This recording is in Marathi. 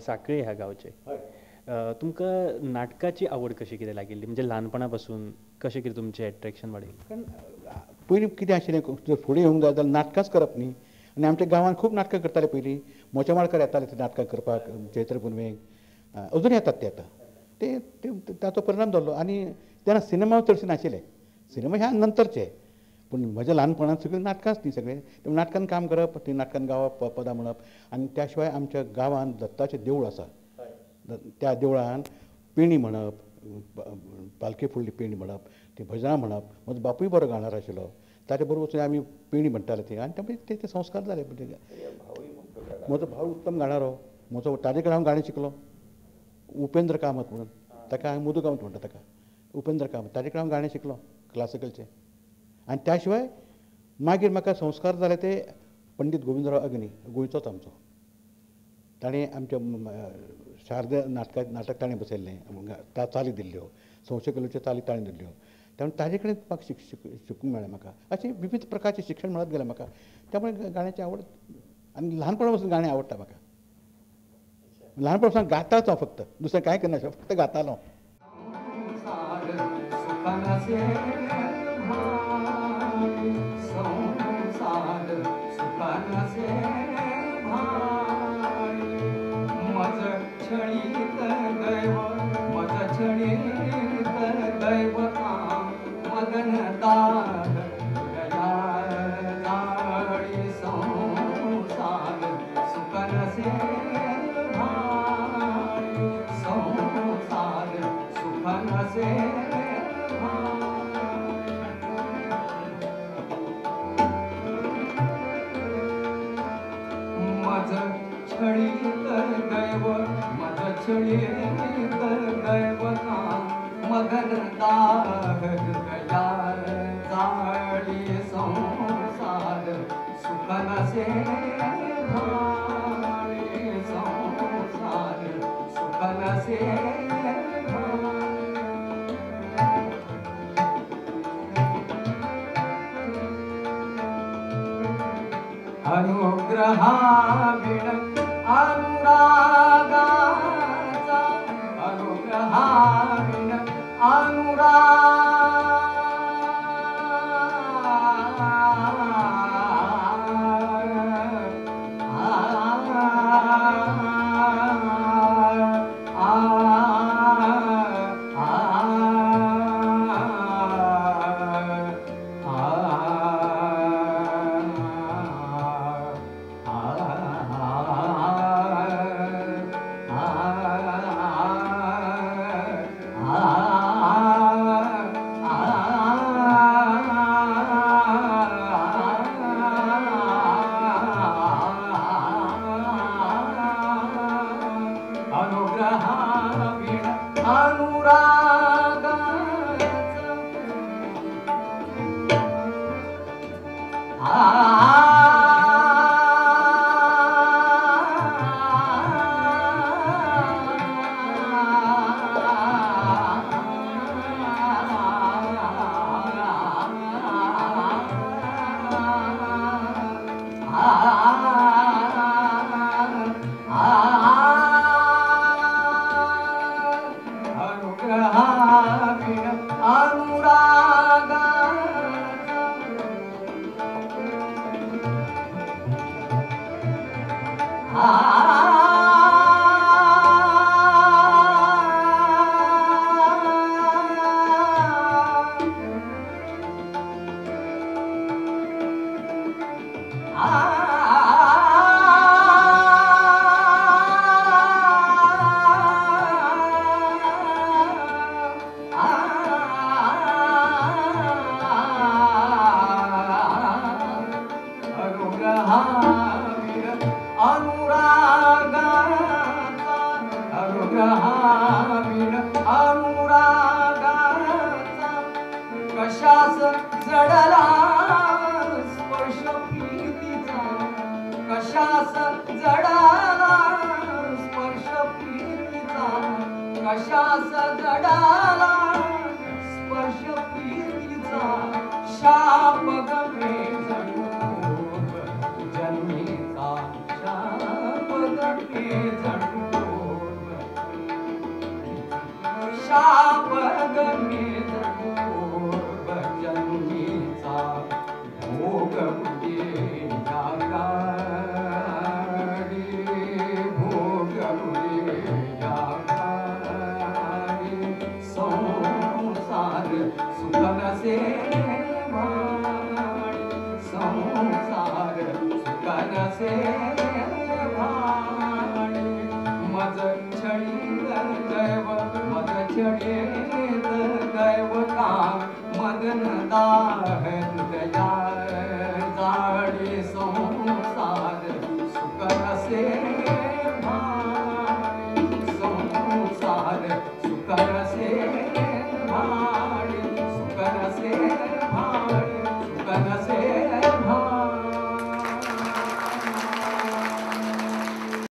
साखळे ह्या गांवचे. तुमकां नाटकाची आवड कशी कितें लागिल्ली, म्हणजे ल्हानपणा पासून कशें कितें तुमचें एट्रॅक्शन वाडयलें? पयलीं कितें आशिल्लें, जर फुडें येवंक जाय जाल्यार नाटकांच करप न्ही. आनी आमच्या गांवांत खूब नाटकां करताले पयलीं. मोचेमाडकार येताले ते नाटकां करपाक चैत्र पुनवेक, अजून येतात ते आतां. ते ताचो परिणाम जाल्लो. आनी तेन्ना सिनेमा चडशे नाशिल्ले. सिनेमा ह्या नंतरचे. पूण म्हज्या ल्हानपणांत सगळीं नाटकांच न्ही सगळें. नाटकान काम करप, ती नाटकान गावप, पदां म्हणप. आनी त्या शिवाय आमच्या गांवांत दत्ताचें देवूळ आसा. त्या देवळान पेणी म्हणप, पालखी फुडली पेणी म्हणप, ती भजनां म्हणप. म्हजो बापूय बरो गाणार आशिल्लो. ताचे बरोबर वचून आमी पेणी म्हणटाले थंय. आनी ते संस्कार जाले. म्हजो भाव उत्तम गाणारो. ताजे कडेन हांव गाणें शिकलो. उपेंद्र कामत म्हणून. ताका हांवें मधु कामत म्हणटा ताका. उपेंद्र कामत. ताजे कडेन हांव गाणें शिकलो क्लासिकलचें. आनी त्या शिवाय मागीर म्हाका संस्कार जाले ते पंडीत गोविंदराव अग्नी, गोंयचोच आमचो. ताणें आमच्या शारदा नाटक ताणें बसयल्लें, चाली दिल्ल्यो, संशय कलेच्यो चाली ताणें दिल्ल्यो. त्यामुळे ताजे कडेन म्हाका शिकूंक मेळ्ळें. म्हाका अशें विविध प्रकारचें शिक्षण मेळत गेलें म्हाका. त्यामुळे गाण्याची आवड. आनी ल्हानपणा पासून गाणें आवडटा म्हाका. ल्हानपणा पासून गाताच हांव फक्त. दुसरें कांय करनाशिल्लो, फक्त गातालो. अनुग्रहाविण अनुरागाचा, अनुग्रहाविण जन्मीचा शाप गमे जणू सुखनसे भाणी संसार सुखनसे भाणी मज छळीत दैव मज छळीत दैव काम मदन दाहत दया जाडी संसार सुखनसे भाणी संसार सुखनसे